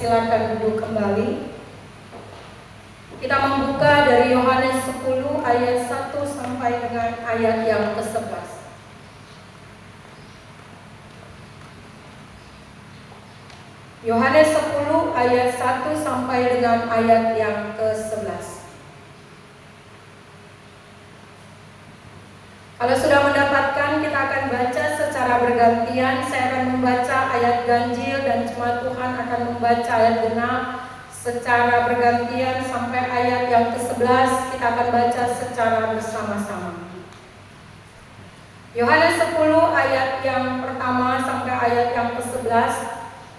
Silakan duduk kembali. Kita membuka dari Yohanes 10 ayat 1 sampai dengan ayat yang ke-11. Yohanes 10 ayat 1 sampai dengan ayat yang ke-11. Kalau sudah mendapatkan, kita akan baca secara bergantian. Saya akan membaca ayat ganjil dan jemaat Tuhan akan membaca ayat genap secara bergantian sampai ayat yang ke-11. Kita akan baca secara bersama-sama. Yohanes 10 ayat yang pertama sampai ayat yang ke-11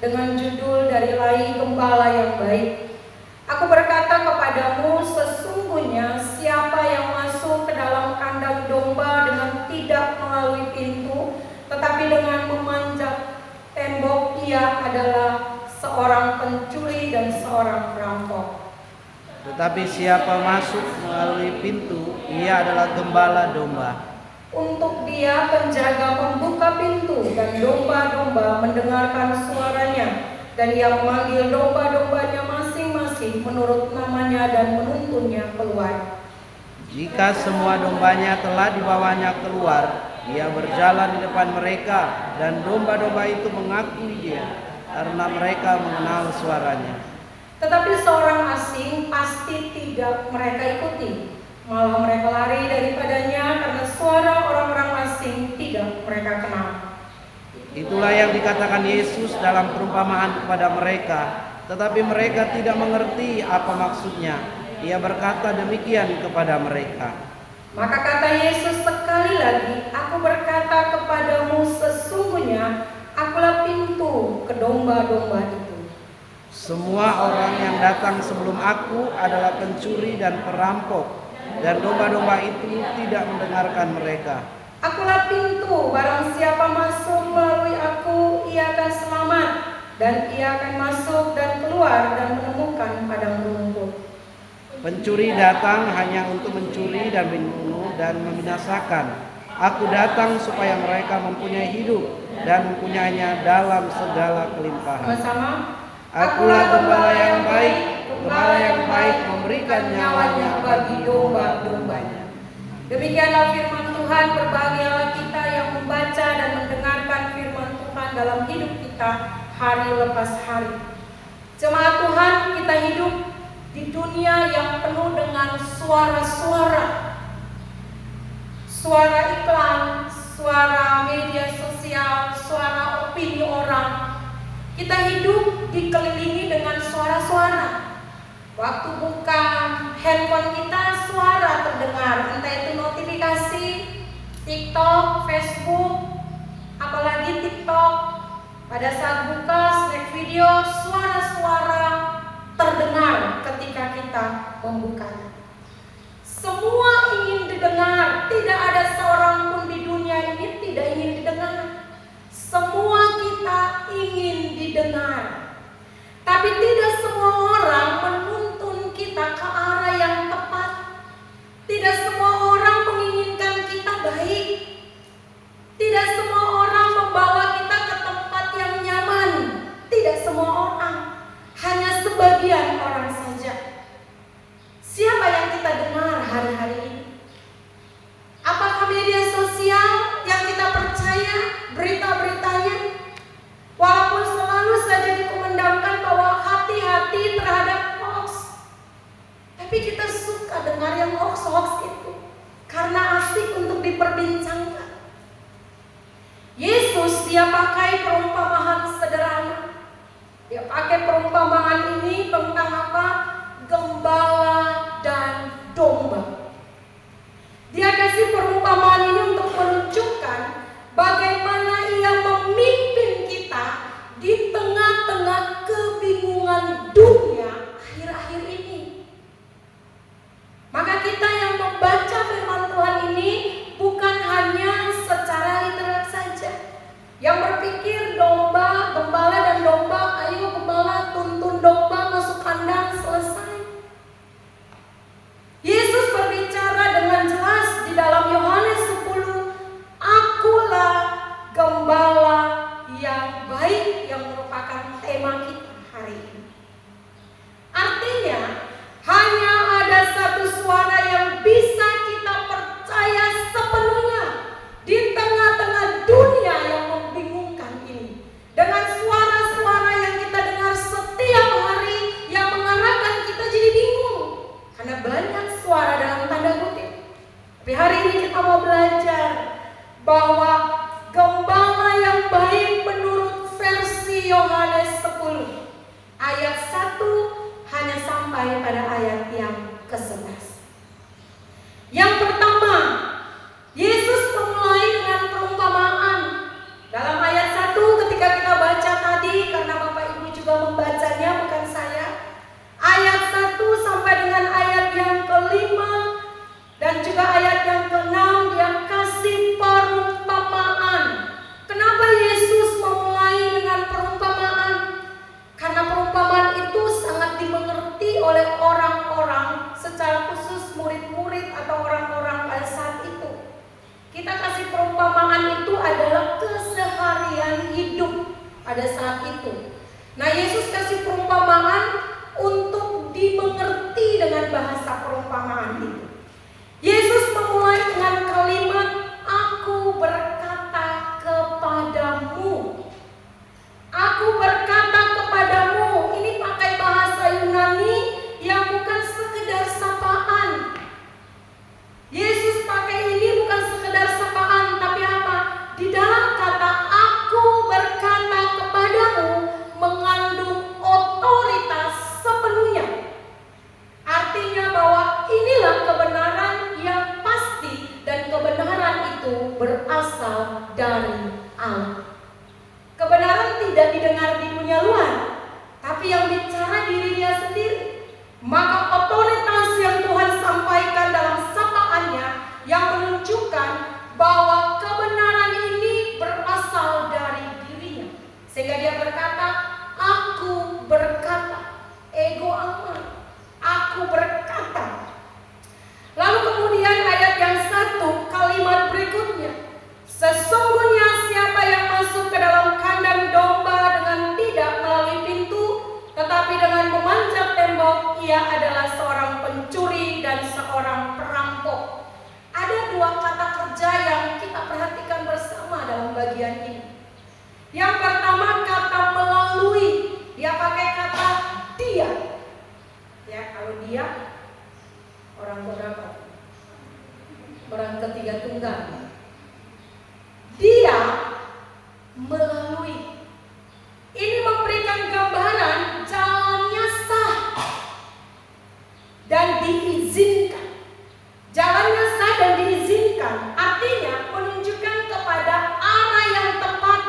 dengan judul dari Lai Gembala yang Baik. Aku berkata kepadamu, sesungguhnya siapa yang masuk ke dalam kandang domba dengan tidak melalui pintu, tetapi dengan memanjat tembok, ia adalah seorang pencuri dan seorang perampok. Tetapi siapa masuk melalui pintu, ia adalah gembala domba. Untuk dia penjaga membuka pintu dan domba-domba mendengarkan suaranya, dan ia memanggil domba-dombanya masing-masing menurut namanya dan menuntunnya keluar. Jika semua dombanya telah dibawanya keluar, ia berjalan di depan mereka, dan domba-domba itu mengakui dia, karena mereka mengenal suaranya. Tetapi seorang asing pasti tidak mereka ikuti, malah mereka lari daripadanya karena suara orang-orang asing tidak mereka kenal. Itulah yang dikatakan Yesus dalam perumpamaan kepada mereka, tetapi mereka tidak mengerti apa maksudnya. Ia berkata demikian kepada mereka. Maka kata Yesus sekali lagi, aku berkata kepadamu, sesungguhnya akulah pintu ke domba-domba itu. Semua orang yang datang sebelum aku adalah pencuri dan perampok, dan domba-domba itu tidak mendengarkan mereka. Akulah pintu, barang siapa masuk melalui aku, ia akan selamat, dan ia akan masuk dan keluar dan menemukan padang rumput. Pencuri datang hanya untuk mencuri dan membunuh dan membinasakan. Aku datang supaya mereka mempunyai hidup dan mempunyainya dalam segala kelimpahan. Sama-sama. Akulah gembala yang baik. Gembala yang baik memberikan nyawanya bagi domba-dombanya. Demikianlah firman Tuhan. Berbahagialah kita yang membaca dan mendengarkan firman Tuhan dalam hidup kita hari lepas hari. Jemaat Tuhan, kita hidup di dunia yang penuh dengan suara-suara. Suara iklan, suara media sosial, suara opini orang. Kita hidup dikelilingi dengan suara-suara. Waktu buka handphone kita, suara terdengar, entah itu notifikasi, TikTok, Facebook, apalagi TikTok. Pada saat buka snack video, suara-suara terdengar ketika kita membukanya. Semua ingin didengar, tidak ada seorang pun di dunia ini tidak ingin didengar. Semua kita ingin didengar. Tapi tidak semua orang menuntun kita ke arah yang tepat. Tidak semua orang menginginkan kita baik. Tidak semua orang membawa kita ke tempat yang nyaman. Tidak semua orang. Hanya sebagian orang saja. Siapa yang kita dengar hari-hari ini? Apakah media sosial yang kita percaya berita-beritanya? Walaupun selalu saja dikumandangkan bahwa hati-hati terhadap hoax, tapi kita suka dengar yang hoax-hoax itu karena asik untuk diperbincangkan. Yesus dia pakai perumpamaan sederhana. Dia pakai perumpamaan ini tentang apa? Gembala dan domba. Dia kasih perumpamaan ini untuk menunjukkan bagaimana ia memimpin kita di tengah-tengah kebingungan dunia akhir-akhir ini. Maka kita yang membaca firman Tuhan ini bukan hanya oleh orang-orang, secara khusus murid-murid atau orang-orang pada saat itu. Kita kasih perumpamaan itu adalah keseharian hidup pada saat itu. Nah, Yesus kasih perumpamaan untuk dimengerti dengan bahasa perumpamaan itu. Yesus memulai dengan kalimat, "Aku berkata kepadamu." Aku berkata kepadamu. Ini pakai bahasa Yunani yang bukan sekedar sapaan. Yesus pakai ini bukan sekedar sapaan, tapi apa? Di dalam kata "aku berkata kepadamu" mengandung otoritas sepenuhnya. Artinya bahwa inilah kebenaran yang pasti, dan kebenaran itu berasal dari Allah. Kebenaran tidak didengar di dunia luar, tapi yang bicara diri dia sendiri. Maka otoritas yang Tuhan sampaikan dalam sapaannya yang menunjukkan bahwa kebenaran ini berasal dari dirinya. Sehingga dia berkata, "Aku berkata." Ego amat. Aku berkata. Lalu kemudian ayat yang 1, kalimat berikutnya, "Sesungguhnya siapa yang masuk ke dalam kandang domba dengan tidak melalui pintu, tetapi dengan memanjat tembok, ia adalah seorang pencuri dan seorang perampok." Ada dua kata kerja yang kita perhatikan bersama dalam bagian ini. Yang pertama kata melalui. Dia pakai kata dia. Ya, kalau dia orang berapa? Orang ketiga tunggal. Dia melalui. Ini memberikan gambaran jalannya sah dan diizinkan. Jalannya sah dan diizinkan artinya menunjukkan kepada arah yang tepat,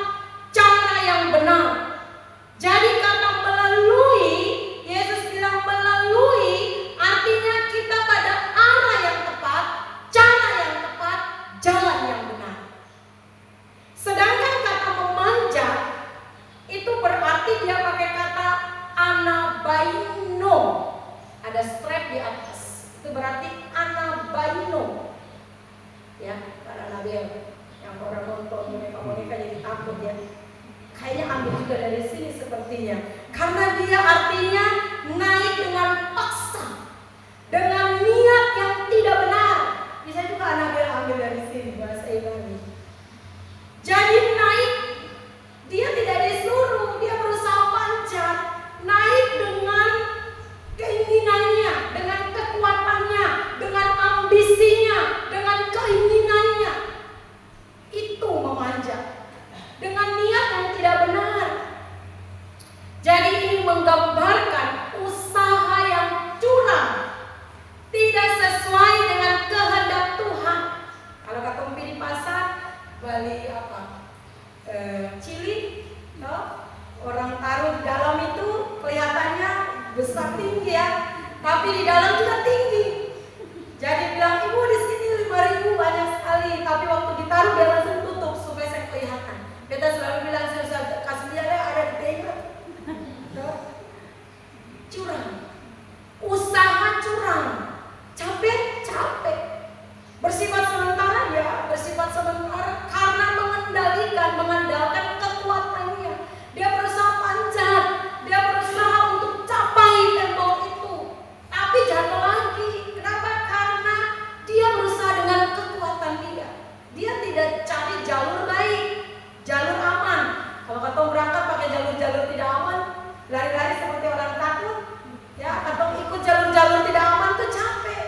cara yang benar. Jadi kata melalui, Yesus bilang melalui artinya kita pada arah yang tepat, cara yang tepat, jalan yang benar. Sedangkan kata memanjat itu berarti dia pakai kata anabaino. Ada strap di atas. Itu berarti anabaino. Ya, para Nabel yang orang nonton boneka jadi takut ya. Kayaknya ambil juga dari sini sepertinya. Karena dia artinya naik dengan paksa, dengan niat yang tidak benar. Bisa juga Nabel ambil dari sini bahasa Ibrani. Jadi naik, dia tidak disuruh, dia berusaha panjat, naik dengan keinginannya, dengan kekuatannya, dengan ambisinya, dengan keinginannya. Itu memanjat dengan niat yang tidak benar. Jadi ini menggambarkan usaha yang curang, tidak sesuai dengan kehendak Tuhan. Kalau kata di pasar Bali apa? Cili, no? Orang taruh di dalam itu kelihatannya besar tinggi ya, tapi di dalam juga tinggi. Jadi bilang, "Ibu di sini 5.000 banyak sekali," tapi waktu ditaruh dia langsung tutup supaya saya kelihatan. Kita selalu bilang, "Saya kasih dia ada di tengah." No? Curang, usaha curang, capek, bersifat sementara ya, bersifat sementara karena mengandalkan kekuatannya. Dia berusaha panjat, dia berusaha untuk capai tembok itu, tapi jatuh lagi. Kenapa? Karena dia berusaha dengan kekuatan dia. Dia tidak cari jalur baik, jalur aman. Kalau katong berangkat pakai jalur-jalur tidak aman, lari-lari seperti orang takut. Ya, katong ikut jalur-jalur tidak aman tuh capek.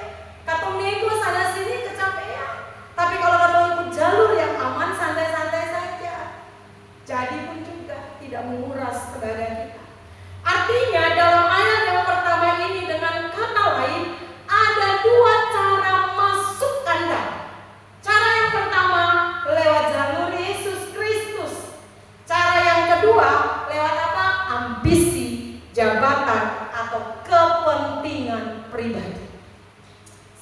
Katong nego sana sini kecapean. Tapi kalau katong ikut jalur yang aman, santai-santai saja. Jadi pun juga tidak menguras tenaga kita. Artinya dalam ayat yang pertama ini dengan kata lain ada dua cara masuk kandang. Cara yang pertama lewat jalur Yesus Kristus. Cara yang kedua lewat apa? Ambisi, jabatan atau kepentingan pribadi.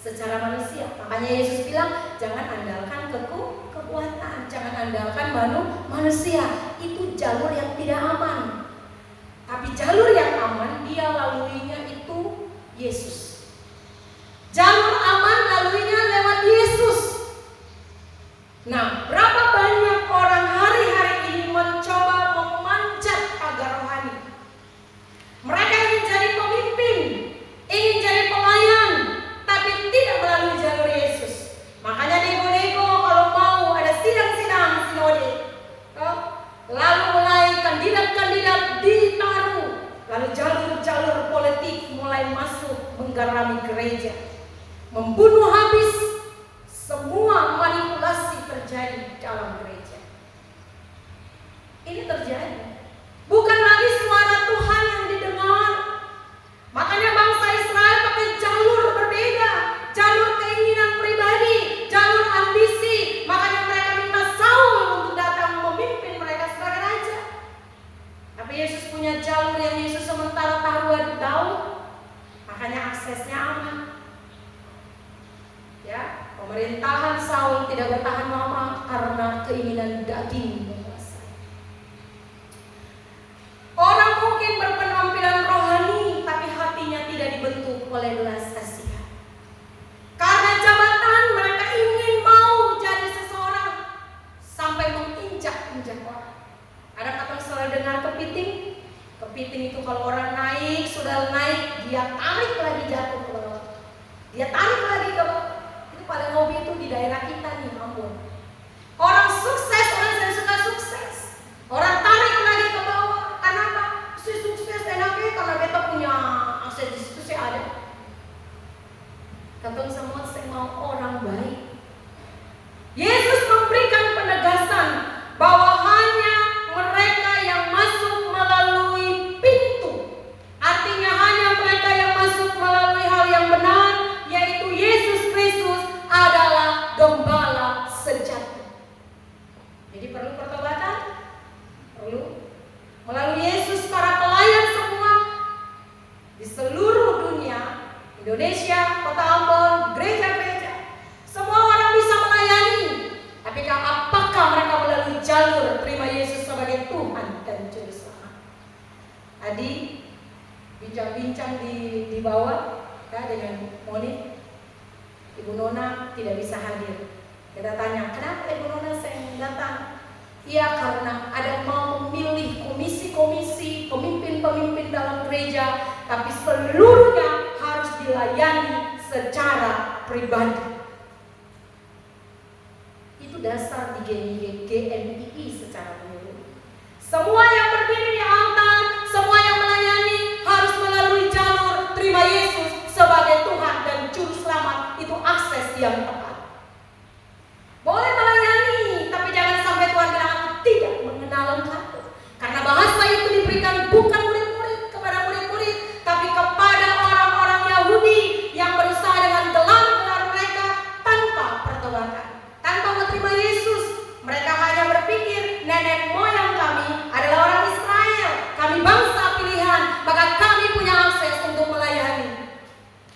Secara manusia, makanya Yesus bilang jangan andalkan kekuatan, jangan andalkan manusia. Itu jalur yang tidak aman. Tapi jalur yang aman dia laluinya itu menggarami gereja, membunuh habis semua manipulasi terjadi dalam gereja. Ini terjadi. Bukan lagi suara Tuhan yang didengar. Makanya bangsa Israel pakai jalur berbeda, jalur keinginan pribadi, jalur ambisi. Makanya mereka minta Saul untuk datang memimpin mereka sebagai raja. Tapi Yesus punya jalur yang Yesus sementara taruh Daud. Makanya aksesnya aman. Ya, pemerintahan Saul tidak bertahan lama karena keinginan daging menguasai. Orang mungkin berpenampilan rohani, tapi hatinya tidak dibentuk oleh belas kasihan. Karena jabatan mereka ingin mau jadi seseorang sampai menginjak-injak orang. Ada kata selalu dengar kepiting? Kepiting itu kalau orang naik, sudah naik, dia tarik lagi jatuh ke bawah. Dia tarik lagi ke bawah. Itu paling hobi itu di daerah kita nih, Ambon. Orang sukses, orang yang suka sukses. Orang tarik lagi ke bawah. Kenapa? Si sukses enaknya karena beta punya akses di situ saya ada. Katong semua saya mau orang baik. Yesus memberikan penegasan bahwa hanya mereka yang masuk melalui pintu, artinya hanya mereka yang masuk melalui hal yang benar, yaitu Yesus Kristus adalah gembala sejati. Jadi perlu pertobatan, perlu melalui Yesus para pelayan semua di seluruh dunia, Indonesia, Kota Ambon, gereja-gereja, semua orang bisa melayani. Tapi apakah mereka melalui jalur terima Yesus sebagai Tuhan dan Juru Selamat? Tadi bincang-bincang di bawah ya, dengan Moni, Ibu Nona tidak bisa hadir. Kita tanya, kenapa Ibu Nona saya datang? Iya, karena ada mau memilih komisi-komisi, pemimpin-pemimpin dalam gereja, tapi seluruhnya harus dilayani secara pribadi. Itu dasar di GMII secara umum. Semua yang berdiri di altar, semua yang melayani harus melalui jalur terima Yesus sebagai Tuhan dan Juru Selamat. Itu akses yang tepat. Boleh melayani, tapi jangan sampai Tuhan bilang aku tidak mengenal engkau. Karena bahasa itu diberikan bukan murid-murid kepada murid-murid, tapi kepada orang-orang Yahudi yang berusaha dengan gelar-gelar mereka tanpa pertobatan, tanpa menerima Yesus. Mereka hanya berpikir nenek moyang kami adalah orang Israel, kami bangsa pilihan, maka kami punya akses untuk melayani.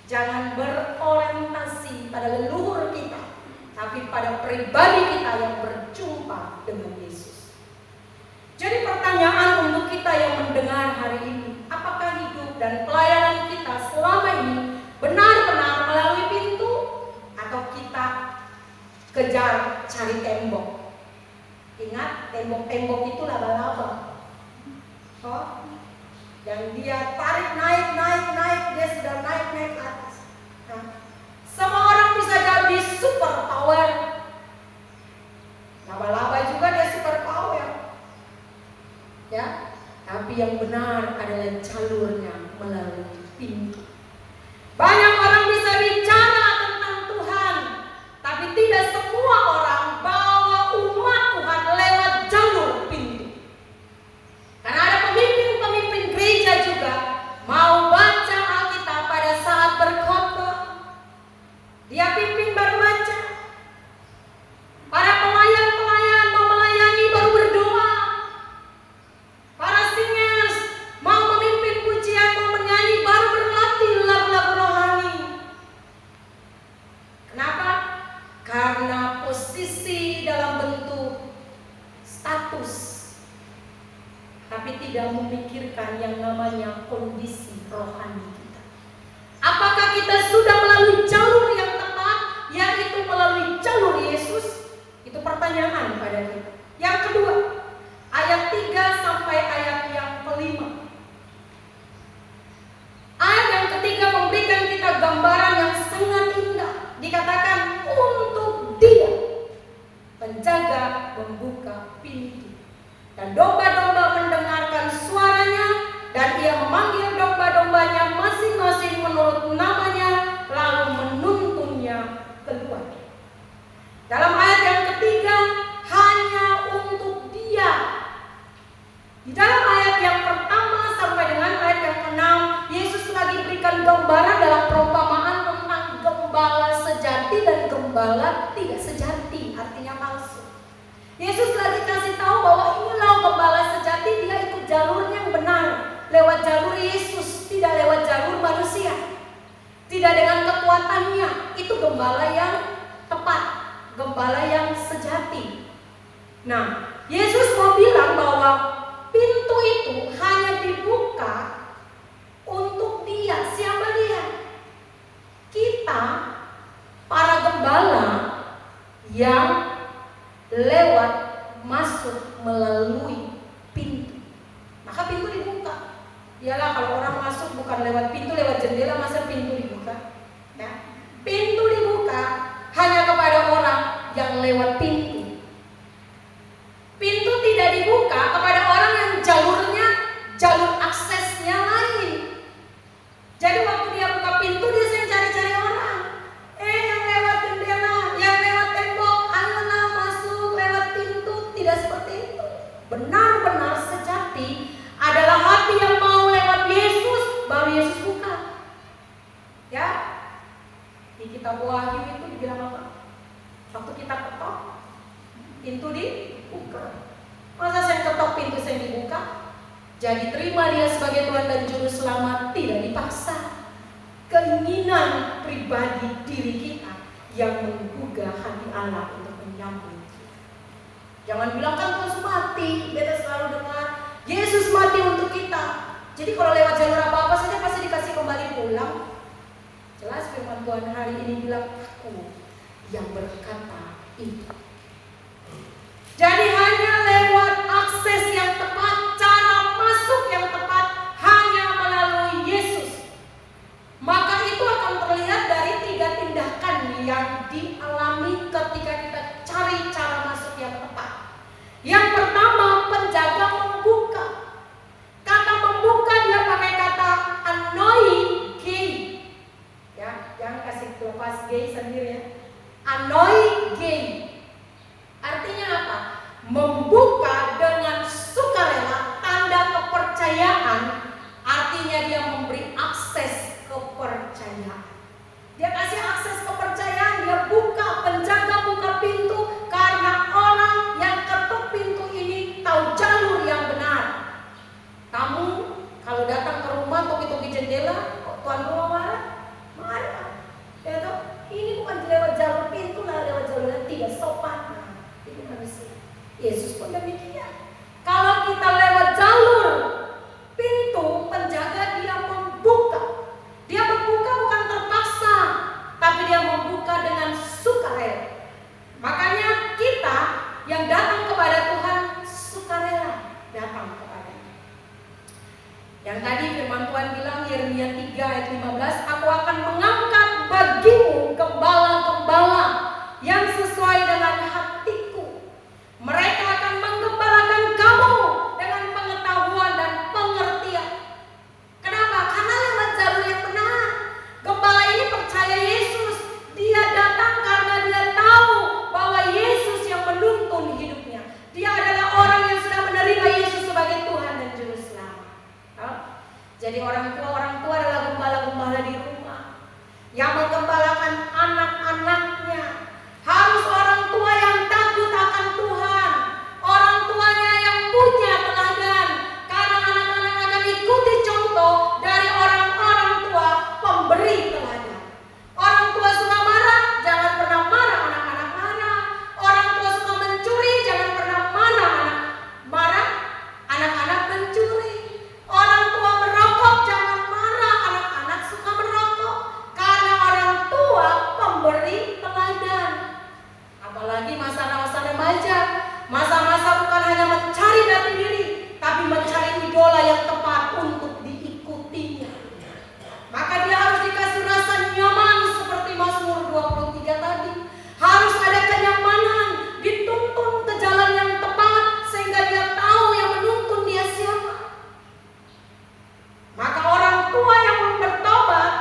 Jangan berorientasi pada leluhur kita, tapi pada pribadi kita yang berjumpa dengan Yesus. Jadi pertanyaan untuk kita yang mendengar hari ini, apakah hidup dan pelayanan kita selama ini benar-benar melalui pintu, atau kita kejar cari tembok? Ingat, tembok-tembok itu laba-laba. Oh, yang dia tarik naik, dia sudah naik ke atas. Nah, semua orang bisa jadi super power. Laba-laba juga dia super power. Ya, tapi yang benar adalah jalurnya melalui pintu. Banyak orang bisa bicara tentang Tuhan, tapi tidak semua orang bawa umat Tuhan lewat jalur pintu. Karena ada pemimpin-pemimpin gereja juga mau baca Alkitab pada saat berkhotbah, dia pimpin baru baca. Para pelayan-pelayan mau melayani baru berdoa. Para singers mau memimpin pujian, mau menyanyi baru berlatih lagu-lagu rohani. Kenapa? Karena posisi dalam bentuk status, tapi tidak memikirkan yang namanya kondisi rohani kita. Apakah kita sudah melalui jalur yang tepat, yaitu melalui jalur Yesus? Itu pertanyaan pada kita. Yang kedua, ayat 3 sampai ayat yang kelima. Ayat yang ketiga memberikan kita gambaran yang sangat indah. Dikatakan untuk Dia menjaga, membuka pintu, dan domba-domba mendengarkan suaranya, dan Ia memanggil domba-dombanya masing-masing menurut namanya lewat jalur Yesus, tidak lewat jalur manusia, tidak dengan kekuatannya. Itu gembala yang tepat, gembala yang sejati. Nah, Yesus mau bilang bahwa pintu itu hanya dibuka untuk dia. Siapa dia? Kita, para gembala yang lewat masuk melalui pintu. Maka pintu dibuka. Iyalah, kalau orang masuk bukan lewat pintu, lewat jendela, masa pintu dibuka? Ya. Pintu dibuka hanya kepada orang yang lewat pintu. Pintu tidak dibuka kepada orang yang jalur aksesnya lain. Jadi waktu dia buka pintu, dia sedang cari-cari orang. Yang lewat jendela, yang lewat tembok, ayolah masuk lewat pintu. Tidak seperti itu. Benar-benar sejati adalah hati yang mau lewat Yesus, baru Yesus buka. Ya, di kitab Wahyu itu dibilang apa? Waktu kita ketok, pintu dibuka. Masa saya ketok pintu saya dibuka? Jadi terima dia sebagai Tuhan dan Juru Selamat, tidak dipaksa. Keinginan pribadi diri kita yang menggugah hati Allah untuk menyambut kita. Jangan bilang kan Tuhan mati, beta selalu dengar Yesus mati untuk kita. Jadi kalau lewat jalur apa-apa saja pasti dikasih kembali pulang. Jelas firman Tuhan hari ini bilang, aku yang berkata itu. Jadi hanya lewat akses yang tepat, cara masuk yang tepat hanya melalui Yesus. Maka itu akan terlihat dari 3 tindakan yang dialami ketika kita cari cara masuk yang tepat. Yang pertama, penjaga membuka. Kata membuka dia pakai kata anoi gei. Ya, jangan kasih lepas gei sendiri ya. Anoi gei. Artinya apa? Membuka dengan sukarela, tanda kepercayaan. Artinya dia memberi akses kepercayaan. Dia kasih akses kepercayaan, dia buka, penjaga buka pintu karena orang yang ketuk pintu ini tahu jalur yang benar. Kamu kalau datang ke rumah toki-toki jendela, kok tuan rumah marah? Marah. Ya toh, ini bukan lewat jalur pintu, lah lewat jalur yang tidak sopan. Nah, ini manusia. Yesus pun demikian. Kalau kita lewat jalur pintu, penjaga dia membuka. Dia membuka bukan terpaksa, tapi dia membuka dengan sukarela. Makanya kita yang datang kepada Tuhan sukarela datang kepadanya. Yang tadi firman Tuhan bilang Yeremia 3 ayat 15, aku akan mengangkat bagimu gembala-gembala yang sesuai dengan hatiku. Mereka akan menggembalakan kamu dengan pengetahuan dan pengertian. Kenapa? Karena lewat jalur yang benar. Gembala ini percaya Yesus. Dia datang karena dia tahu bahwa Yesus yang menuntun hidupnya. Dia adalah orang yang sudah menerima Yesus sebagai Tuhan dan Juru Selamat. Jadi orang tua adalah gembala-gembala di rumah yang menggembalakan anak-anaknya. Harus orang tua yang takut akan Tuhan, orang tuanya yang punya teladan, karena anak-anak akan ikuti contoh dari orang-orang tua pemberi teladan. Orang tua suka marah, jangan pernah marah anak-anak marah. Orang tua suka mencuri, jangan pernah marah anak-anak mencuri. Orang tua merokok, jangan marah anak-anak suka merokok, karena orang tua pemberi teladan. Apalagi masa-masa remaja, masa-masa bukan hanya mencari jati diri, tapi mencari idola yang tepat untuk diikutinya. Maka dia harus dikasih rasa nyaman seperti Mazmur 23 tadi. Harus ada kenyamanan, dituntun ke jalan yang tepat sehingga dia tahu yang menuntun dia siapa. Maka orang tua yang bertobat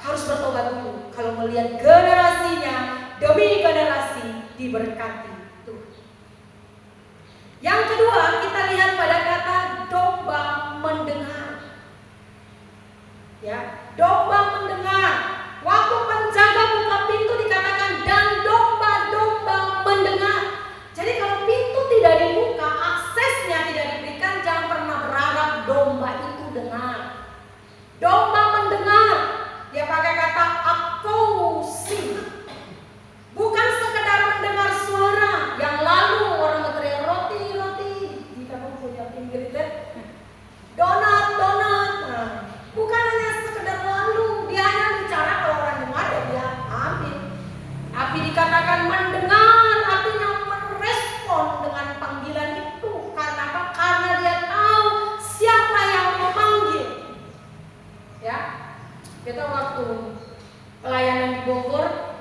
harus bertobat dulu. Kalau melihat generasinya demi generasi diberkati Tuhan. Yang kedua, kita lihat pada kata domba mendengar. Ya, domba mendengar. Waktu penjaga buka pintu dikatakan dan domba-domba mendengar. Jadi kalau pintu tidak dibuka, aksesnya tidak diberikan, jangan pernah berharap domba itu dengar. Kita waktu pelayanan di Bogor,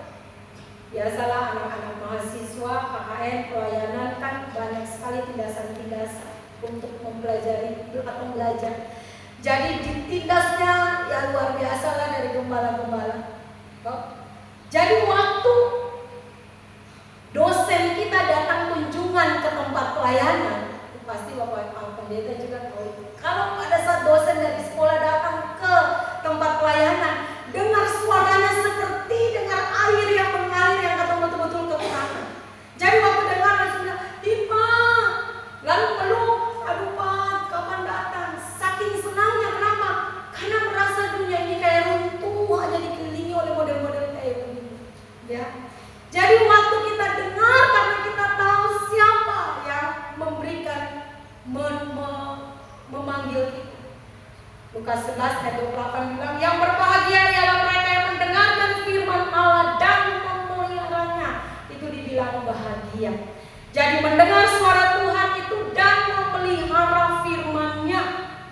biasalah anak-anak mahasiswa KKN pelayanan kan banyak sekali tindasan-tindasan untuk mempelajari atau belajar. Jadi ditindasnya ya luar biasa lah dari gembala-gembala. Jadi waktu dosen kita datang kunjungan ke tempat pelayanan, pasti Bapak Pendeta juga tahu. Kalau pada saat dosen dari sekolah datang ke tempat pelayanan, dengar suaranya seperti dengar air yang mengalir yang ketemu betul-betul ke utara. Jadi waktu dengar langsung bilang, "Ipa," lalu peluk, "Aduh Pak, kapan datang?" Saking senangnya, kenapa? Karena merasa dunia ini kayak runtuh aja dikelilingi oleh model-model kayak begini. Ya. Jadi waktu kita dengar, karena kita tahu siapa yang memberikan memanggil kita. Lukas 11 ayat 28 bilang, "Yang berbahagia ialah mereka yang mendengarkan firman Allah dan memeliharanya." Itu dibilang bahagia. Jadi mendengar suara Tuhan itu dan memelihara firman-Nya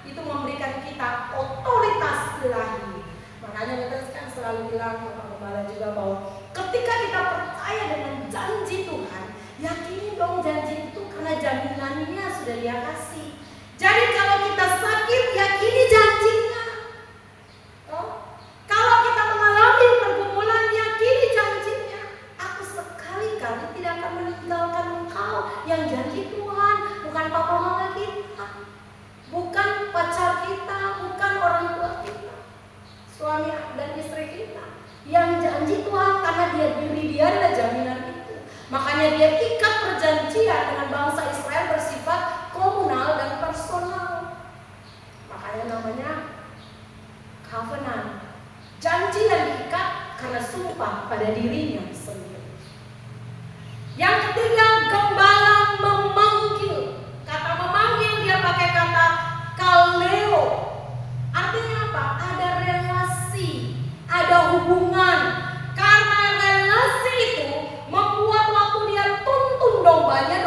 itu memberikan kita otoritas ilahi. Makanya kita kan selalu bilang, Bapak Gembala juga, bahwa ketika kita percaya dengan janji Tuhan, yakini dong janji itu karena jaminannya sudah Dia kasih. Jadi kalau kita sakit, yakini janjinya. Kalau kita mengalami pergumulan, yakini janjinya. Aku sekali-kali tidak akan meninggalkan engkau. Yang janji Tuhan, bukan papa mama kita, bukan pacar kita, bukan orang tua kita, suami dan istri kita. Yang janji Tuhan, karena diri Dia adalah jaminan itu. Makanya Dia ikat perjanjian dengan bangsa Israel bersifat komunal dan personal. Makanya namanya covenant. Janji yang diikat karena sumpah pada dirinya sendiri. Yang ketiga, gembala memanggil. Kata memanggil dia pakai kata kaleo. Artinya apa? Ada relasi, ada hubungan. Karena relasi itu membuat waktu dia tuntun dombanya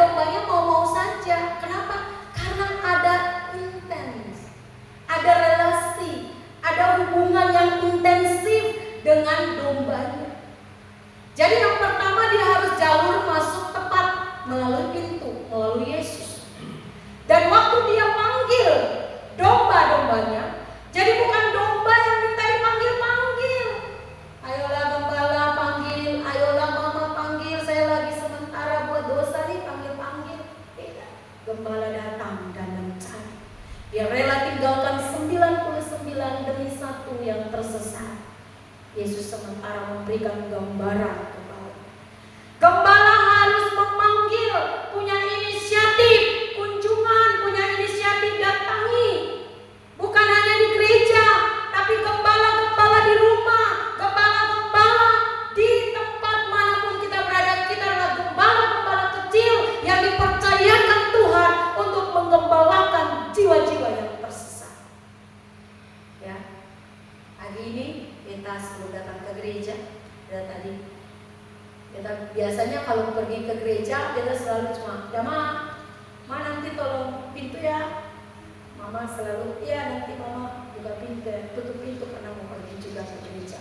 mau-mau saja. Kenapa? Karena ada intens, ada relasi, ada hubungan yang intensif dengan dombanya. Jadi yang pertama dia harus jalur masuk tepat melalui pintu, melalui Yesus. Dan waktu dia panggil domba-dombanya, jadi bukan domba yang minta dipanggil-panggil. Ayolah gembala panggil, ayolah mama panggil, saya lagi sementara buat dosa nih panggil-panggil. Tidak. Gembala datang dan mencari. Dia rela tinggalkan 99 demi satu yang tersesat. Yesus sementara memberikan gambaran kepada. Gembala harus memanggil, punya inisiatif, kunjungan, punya inisiatif datangi. Bukan hanya di gereja, tapi gembala-gembala di rumah, gembala-gembala di tempat manapun kita berada. Kita adalah gembala-gembala kecil yang dipercayakan Tuhan untuk menggembalakan jiwa-jiwa yang tersesat. Ya, pagi ini kita sebelum datang ke gereja, dan tadi kita biasanya kalau pergi ke gereja kita selalu cuma, "Ya Ma nanti tolong pintu ya." Mama selalu, "Iya nanti Mama buka pintu, tutup pintu karena mau pergi juga ke gereja."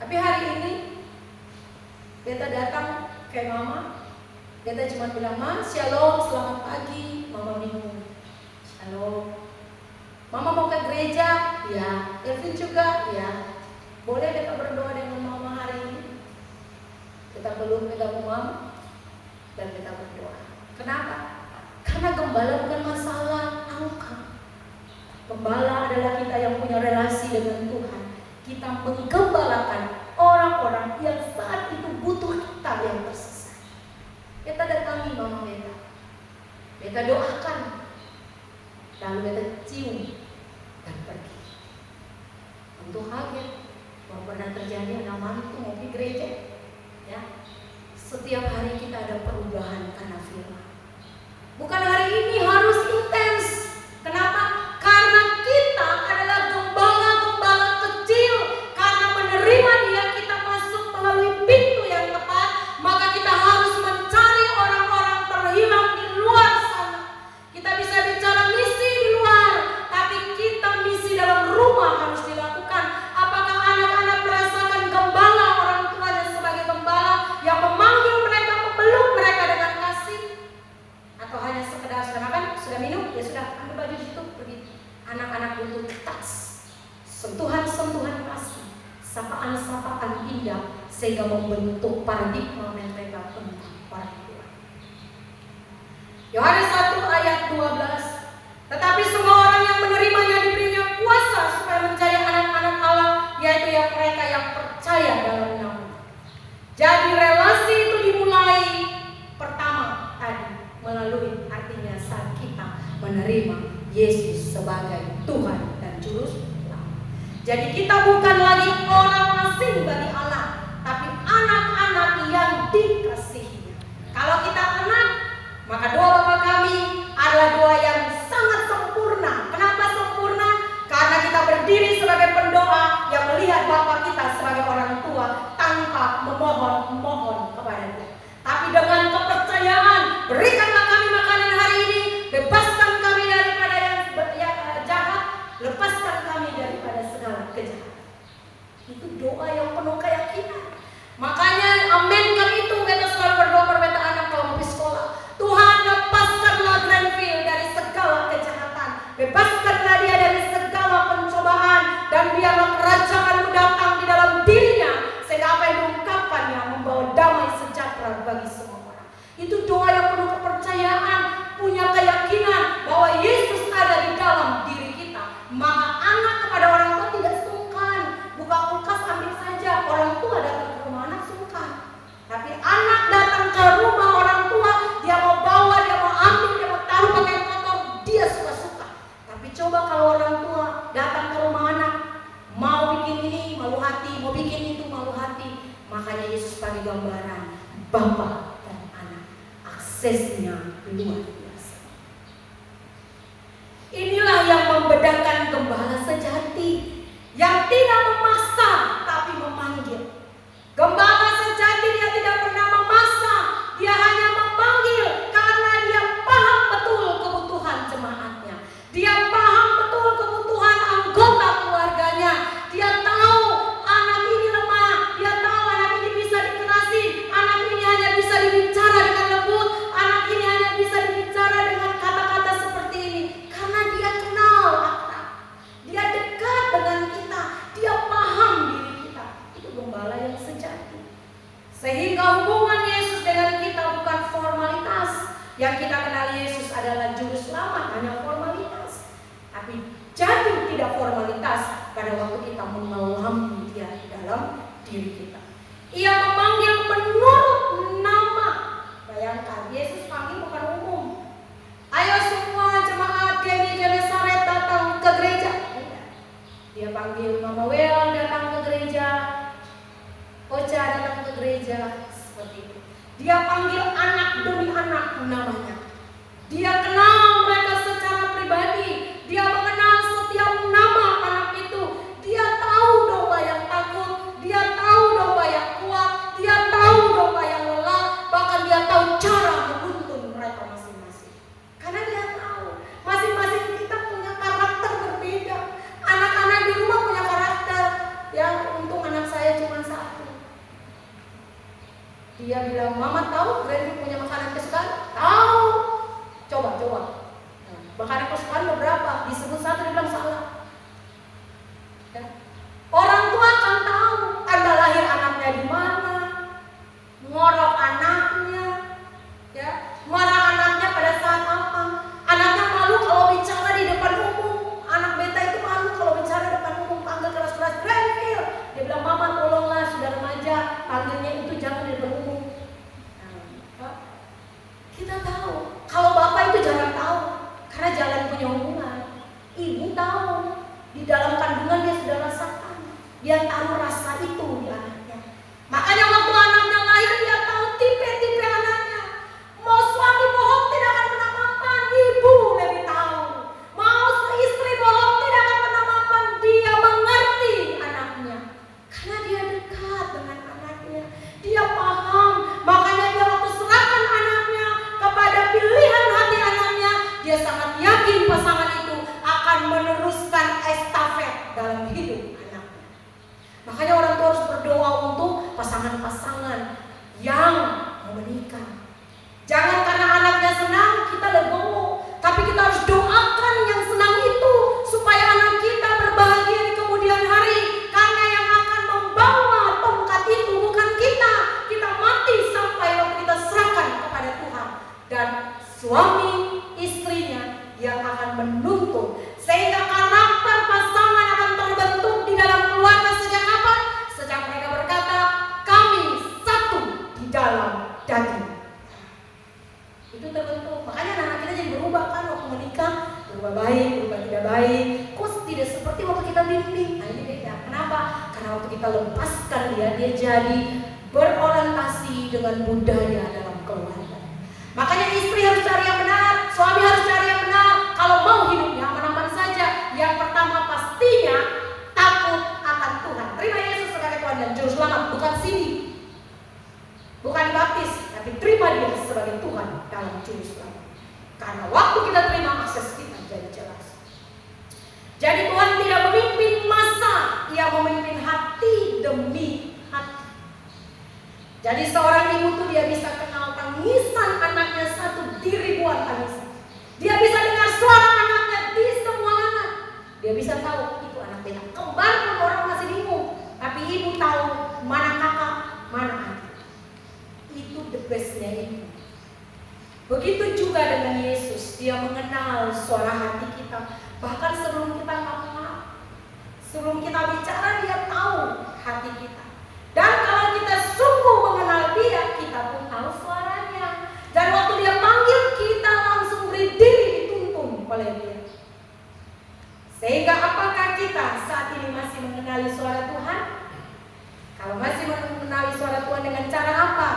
Tapi hari ini kita datang ke Mama, kita cuma bilang, "Ma, shalom, selamat pagi." Mama bingung, "Shalom. Mama mau ke gereja?" "Ya." "Elvin juga?" "Ya." "Boleh kita berdoa dengan Mama hari ini?" Kita belum ketemu Mama dan kita berdoa. Kenapa? Karena gembala bukan masalah angka. Gembala adalah kita yang punya relasi dengan Tuhan. Kita menggembalakan orang-orang yang saat itu butuh kita yang tersesat. Kita datangi Mama Beta. Beta doakan. Lalu Beta cium dan pergi. Untuk kaget, bahwa pernah terjadi anak mantu mau pergi gereja. Ya, setiap hari kita ada perubahan karena firman. Bukan hari ini harus intens. Kenapa? Karena kita adalah gembala-gembala kecil. Karena menerima Dia kita masuk melalui pintu yang tepat. Maka kita harus mencari orang-orang terhilang di luar sana. Kita bisa bicara misi di luar, tapi kita misi dalam rumah harus dilakukan. Apakah sentuhan-sentuhan kasih, sapaan-sapaan indah, sehingga membentuk paradigma mereka tentang orang tua. Yohanes 1 ayat 12. Tetapi semua orang yang menerimanya diberinya kuasa supaya menjadi anak-anak Allah, yaitu yang mereka yang percaya dalam nama. Jadi relasi itu dimulai pertama tadi melalui artinya saat kita menerima Yesus sebagai Tuhan dan Juru Selamat. Jadi kita bukan lagi orang asing bagi Allah, tapi anak-anak yang dikasihi. Kalau kita anak, maka doa Bapa kami adalah doa yang sangat sempurna. Kenapa sempurna? Karena kita berdiri sebagai pendoa yang melihat Bapa kita sebagai orang tua tanpa memohon kepada Dia. Tapi dengan kepercayaan, berikanlah kami makanan hari ini, bebaskan kami daripada yang jahat, lepaskan kami daripada segala kejahatan. Itu doa yang penuh keyakinan. Makanya aminkan itu, kita selalu berdoa perbeta anak kalau mau sekolah. Tuhan, lepaskanlah Granville dari segala kejahatan, bebaskanlah dia dari segala pencobaan, dan biarlah kerajaan-Mu datang di dalam dirinya, sehingga apa yang diungkapkannya membawa damai sejahtera bagi semua orang. Itu doa yang penuh kepercayaan, punya keyakinan bahwa Yesus ada di dalam diri kita. Maka anak kepada orang tua tidak sungkan, buka kulkas ambil saja. Orang tua datang ke rumah anak sungkan, tapi anak datang ke rumah orang tua, dia mau bawa, dia mau ambil, dia mau taruh pakai motor, dia suka-suka. Tapi coba kalau orang tua datang ke rumah anak, mau bikin ini malu hati, mau bikin itu malu hati. Makanya Yesus pakai gambaran Bapa dan anak, aksesnya luar biasa. Inilah yang membedakan gembala sejati, yang tidak memaksa tapi memanggil. Gembala sejati dia tidak pernah memaksa, dia hanya memanggil karena dia paham betul kebutuhan jemaatnya. Dia paham betul kebutuhan anggota keluarganya. Dia tahu anak ini lemah, dia tahu anak ini bisa dikerasi, anak ini hanya bisa dibicara dengan lembut, anak ini hanya bisa dibicara dengan kata-kata seperti ini. Karena dia kenal akrab, dia dekat dengan kita, dia paham diri kita. Itu gembala yang sejati. Sehingga hubungan Yesus dengan kita bukan formalitas. Yang kita kenal Yesus adalah Juru Selamat, hanya formalitas. Tapi jadi tidak formalitas pada waktu kita mengalami Dia di dalam diri kita. Ia memanggil menurut nama. Bayangkan, Yesus panggil bukan umum. Ayo semua jemaat GMI Genesaret datang ke gereja. Dia panggil Mama Wel datang ke gereja, Ocha datang ke gereja, seperti itu. Dia panggil anak demi anak namanya. Dia kenal mereka secara pribadi. Dia mengenal setiap nama anak itu. Dia tahu domba yang takut, dia tahu domba yang kuat, dia tahu domba yang lelah, bahkan dia tahu cara menuntun mereka masing-masing. Karena dia tahu masing-masing kita punya karakter berbeda. Anak-anak di rumah punya karakter. Ya, untung anak saya cuma satu. Dia bilang, Mama tahu Granville punya makanan kesukaan? Tahu. Coba. Makanan kesukaan beberapa? Disebut satu, dia bilang salah. Ya. Orang tua akan tahu tanggal lahir anaknya di mana, ngorok anaknya, ya, marah anaknya pada saat apa. Anaknya malu kalau bicara di depan umum. Anak beta itu malu kalau bicara di depan umum, panggil keras-keras Granville. Dia bilang, Mama tolonglah, sudah remaja, panggilnya itu jangan di depan umum. Kita tahu, kalau bapak itu jarang tahu, karena jarang punya hubungan. Ibu tahu, di dalam kandungan dia sudah rasakan, dia tahu rasa itu di anaknya. Makanya memimpin. Nah ini beda. Kenapa? Karena waktu kita lepaskan dia jadi berorientasi dengan budaya dalam keluarga. Makanya istri harus cari yang benar, suami harus cari yang benar. Kalau mau hidupnya aman-aman saja, yang pertama pastinya takut akan Tuhan. Terima Yesus sebagai Tuhan dan Juru Selamat, bukan sini, bukan baptis, tapi terima dia sebagai Tuhan dalam Juru Selamat. Karena waktu kita terima, akses kita jadi jelas. Jadi Tuhan tidak memimpin massa, Ia memimpin hati demi hati. Jadi seorang ibu tuh dia bisa kenal tangisan anaknya satu di ribuan tangisan. Dia bisa dengar suara anaknya di semua anak. Dia bisa tahu itu anak beda. Kembar pun orang masih bingung, tapi ibu tahu mana kakak, mana adik. Itu the bestnya ibu. Begitu juga dengan Yesus, dia mengenal suara hati kita. Bahkan sebelum kita ngomong, sebelum kita bicara, dia tahu hati kita. Dan kalau kita sungguh mengenal dia, kita pun tahu suaranya. Dan waktu dia panggil, kita langsung berdiri dituntun oleh dia. Sehingga apakah kita saat ini masih mengenali suara Tuhan? Kalau masih mengenali suara Tuhan dengan cara apa?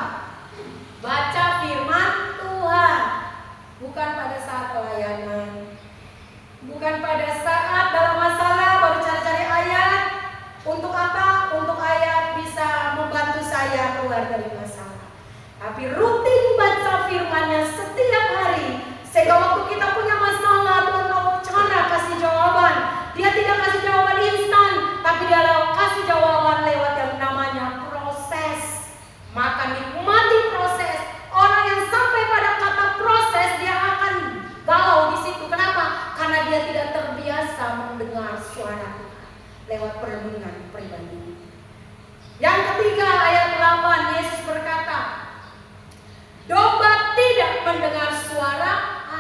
Baca firman Tuhan. Bukan pada saat pelayanan, bukan pada saat dalam masalah baru cari-cari ayat. Untuk apa? Untuk ayat bisa membantu saya keluar dari masalah. Tapi rutin baca firman-Nya setiap hari. Sehingga waktu kita punya masalah, Tuhan tahu cara kasih jawaban. Dia tidak kasih jawaban instan, tapi dia kasih jawaban lewat yang namanya proses. Maka nikmati proses. Orang yang sampai pada kata proses, dia akan galau di situ. Kenapa? Karena dia tidak terbiasa mendengar suara Tuhan lewat perenungan pribadi. Yang ketiga, ayat 8, Yesus berkata, domba tidak mendengar suara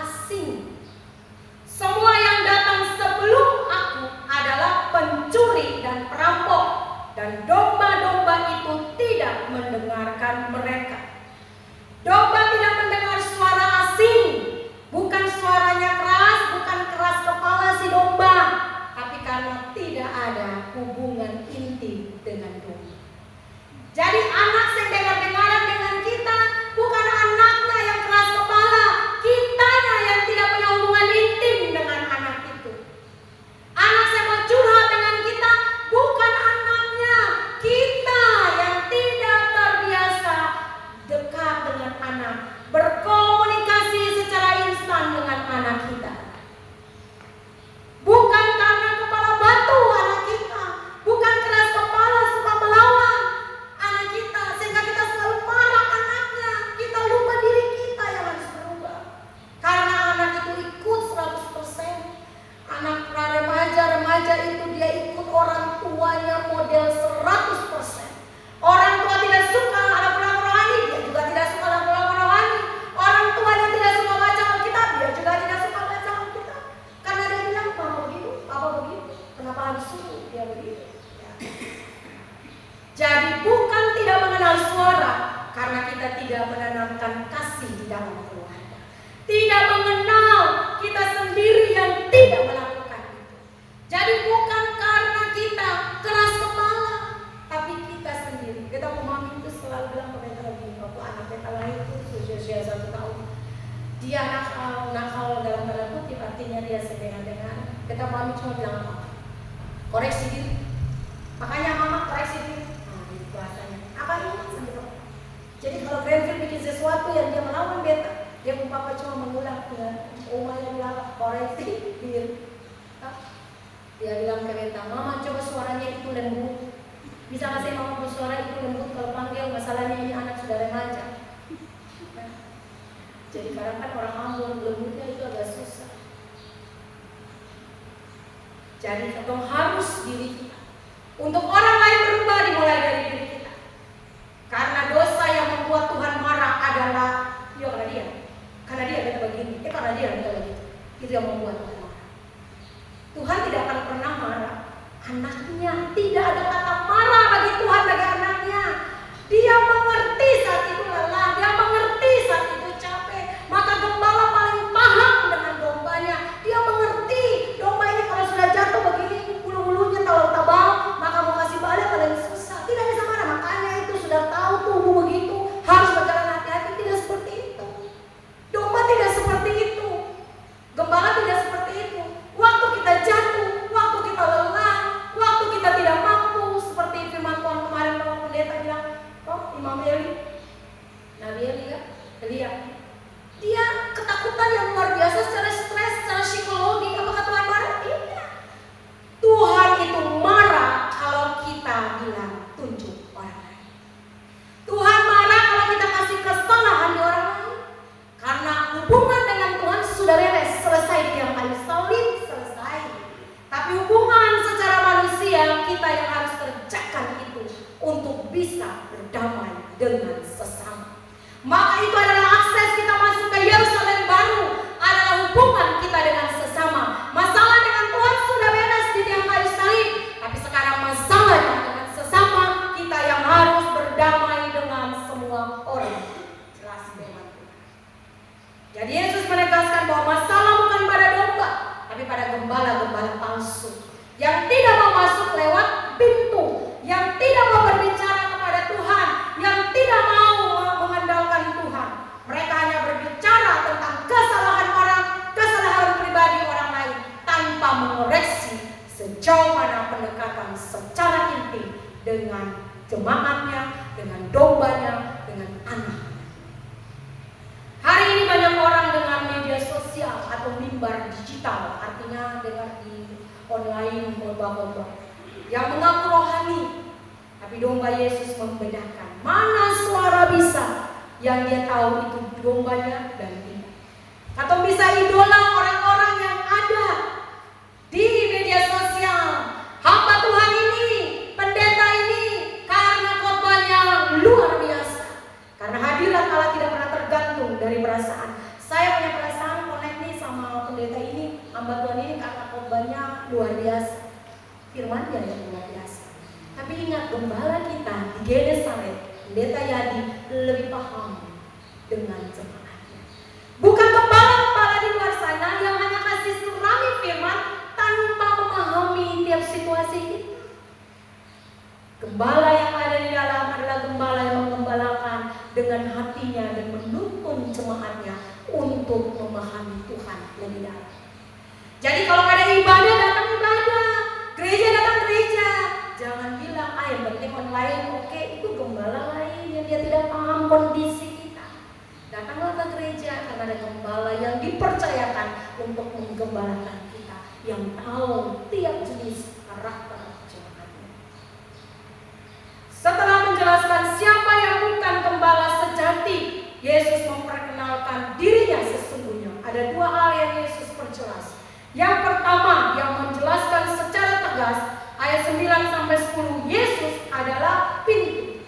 asing. Semua yang datang sebelum aku adalah pencuri dan perampok, dan domba-domba itu tidak mendengarkan mereka. Domba tidak mendengar suara asing, bukan suaranya keras, bukan keras kepala si domba, tapi karena tidak ada hubungan intim dengan domba. Jadi anak yang dengar-dengaran dengan kita bukan anaknya yang keras kepala, kitanya yang tidak punya hubungan intim dengan anak itu. Anak yang mau curhat dengan kita bukan anaknya, kita yang tidak terbiasa dekat dengan anak, berkomunikasi secara instan dengan anak kita. Bukan karena kepala batu anak kita, bukan keras kepala suka melawan anak kita sehingga kita selalu marah anaknya. Kita lupa diri kita yang harus berubah. Karena anak itu ikut 100%. Anak remaja itu dia ikut orang tuanya model 100%. Orang tua tidak suka lagu-lagu rohani, dia juga tidak suka lagu-lagu rohani. Orang tuanya tidak suka baca Alkitab, dia juga tidak suka baca Alkitab. Karena dia bilang, mama begitu, papa begitu, kenapa harus suruh dia begitu? Ya. Jadi bukan tidak mengenal suara, karena kita tidak menanamkan kasih di dalam keluarga. Tidak mengenal kita sendiri yang tidak melakukan itu. Jadi bukan karena kita keras kepala, tapi kita sendiri. Kita mami itu selalu bilang kepada lagi, waktu anak kita lahir itu usia 1 tahun, dia nakal dalam tanda kutip, artinya dia sedengar-dengar. Kita mami cuma bilang apa? Koreksi diri. Makanya mama koreksi diri. Nah, itu bahasanya. Apa ini? Jadi kalau Grenville bikin sesuatu yang dia melawan beta, dia pun papa cuma mengulang dengan omanya bilang koreksi diri. Dia bilang ke beta, mama coba suaranya itu lembut. Bisa kasih mama bersuara itu lembut kalau panggil, masalahnya ini anak sudah remaja. Jadi kadang kan orang Ambon lembutnya itu agak susah. Jadi kita harus diri kita. Untuk orang lain berubah dimulai dari diri kita. Karena dosa yang membuat Tuhan marah adalah karena dia kata begini, karena dia kata begitu. Itu yang membuat Tuhan marah. Tuhan tidak akan pernah marah. Anaknya tidak ada kata marah bagi Tuhan bagi anaknya. Dia mengerti saat itu lelah, dia mengerti saat itu capek. Maka gembala paling paham dengan dombanya. Dia mengerti domba ini kalau sudah jatuh begini bulu-bulunya tahu dengan sesama. Maka itu adalah akses kita masuk ke Yerusalem baru, adalah hubungan kita dengan sesama. Masalah dengan Tuhan sudah beres di tiang kayu salib, tapi sekarang masalahnya dengan sesama kita yang harus berdamai dengan semua orang. Jelas firman Tuhan. Jadi Yesus menegaskan bahwa masalah bukan pada domba, tapi pada gembala-gembala palsu yang tidak mau masuk lewat pintu, yang tidak mau berbicara kepada Tuhan, yang tidak mau mengandalkan Tuhan. Mereka hanya berbicara tentang kesalahan orang, kesalahan pribadi orang lain, tanpa mengoreksi sejauh mana pendekatan secara intim dengan jemaatnya, dengan dombanya, dengan anak. Hari ini banyak orang dengan media sosial atau mimbar digital, artinya dengar di online khotbah-khotbah yang mengaku rohani, tapi domba Yesus membedakan mana suara bisa yang dia tahu itu dombanya dan tidak. Atau bisa idola orang-orang yang ada di media sosial. Hamba Tuhan ini, pendeta ini, karena khotbahnya luar biasa, karena hadirat Allah tidak pernah tergantung dari perasaan. Saya punya perasaan connect nih sama pendeta ini, hamba Tuhan ini, karena khotbahnya luar biasa, firman-Nya yang luar biasa. Tapi ingat, gembala kita di Genesaret, pendeta Yadi, lebih paham dengan jemaatnya. Bukan gembala-gembala di luar sana yang hanya kasih surami firman tanpa memahami tiap situasi itu. Gembala yang ada di dalam adalah gembala yang menggembalakan dengan hatinya dan menuntun jemaatnya untuk memahami Tuhan lebih dalam. Jadi kalau ada ibadah, datang ibadah, gereja datang gereja. Jangan bilang, yang penting online, oke, itu gembala lain yang dia tidak paham kondisi kita. Datanglah ke gereja karena ada gembala yang dipercayakan untuk menggembalakan kita, yang tahu tiap jenis karakter jemaatnya. Setelah menjelaskan siapa yang bukan gembala sejati, Yesus memperkenalkan dirinya sesungguhnya. Ada dua hal yang Yesus perjelas. Yang pertama, yang menjelaskan secara tegas, ayat 9-10, Yesus adalah pintu.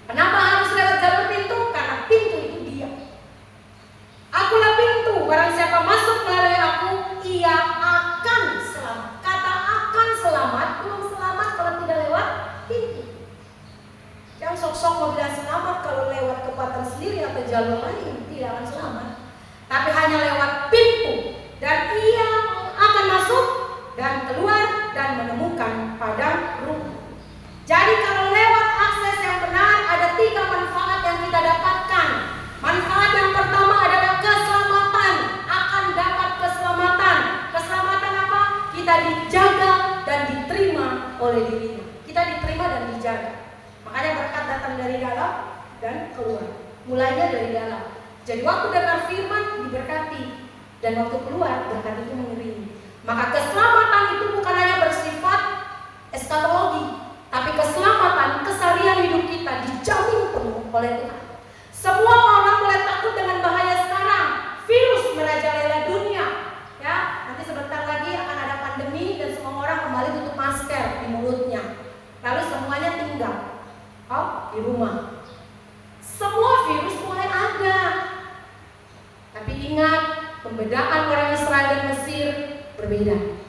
Kenapa harus lewat jalur pintu? Karena pintu itu Dia. Akulah pintu, barang siapa masuk melalui aku, ia akan selamat. Kata akan selamat, belum selamat kalau tidak lewat pintu. Yang sok-sok mau bilang selamat kalau lewat kekuatan sendiri atau jalur lain, tidak akan selamat. Tapi hanya lewat pintu, dan ia akan masuk dan keluar dan menemukan padang rumput. Jadi kalau lewat akses yang benar, ada 3 manfaat yang kita dapatkan. Manfaat yang pertama adalah keselamatan. Akan dapat keselamatan. Keselamatan apa? Kita dijaga dan diterima oleh dirinya. Kita diterima dan dijaga. Makanya berkat datang dari dalam dan keluar. Mulainya dari dalam. Jadi waktu dengar firman diberkati, dan waktu keluar berkat itu mengiringi. Maka keselamatan itu bukan hanya bersifat eskatologi, tapi keselamatan keseharian hidup kita dijamin penuh oleh Tuhan. Semua orang mulai takut dengan bahaya sekarang. Virus merajalela dunia. Ya, nanti sebentar lagi akan ada pandemi dan semua orang kembali tutup masker di mulutnya. Lalu semuanya tinggal di rumah. Semua virus mulai ada. Tapi ingat, pembedaan orang Israel dan Mesir berbeda.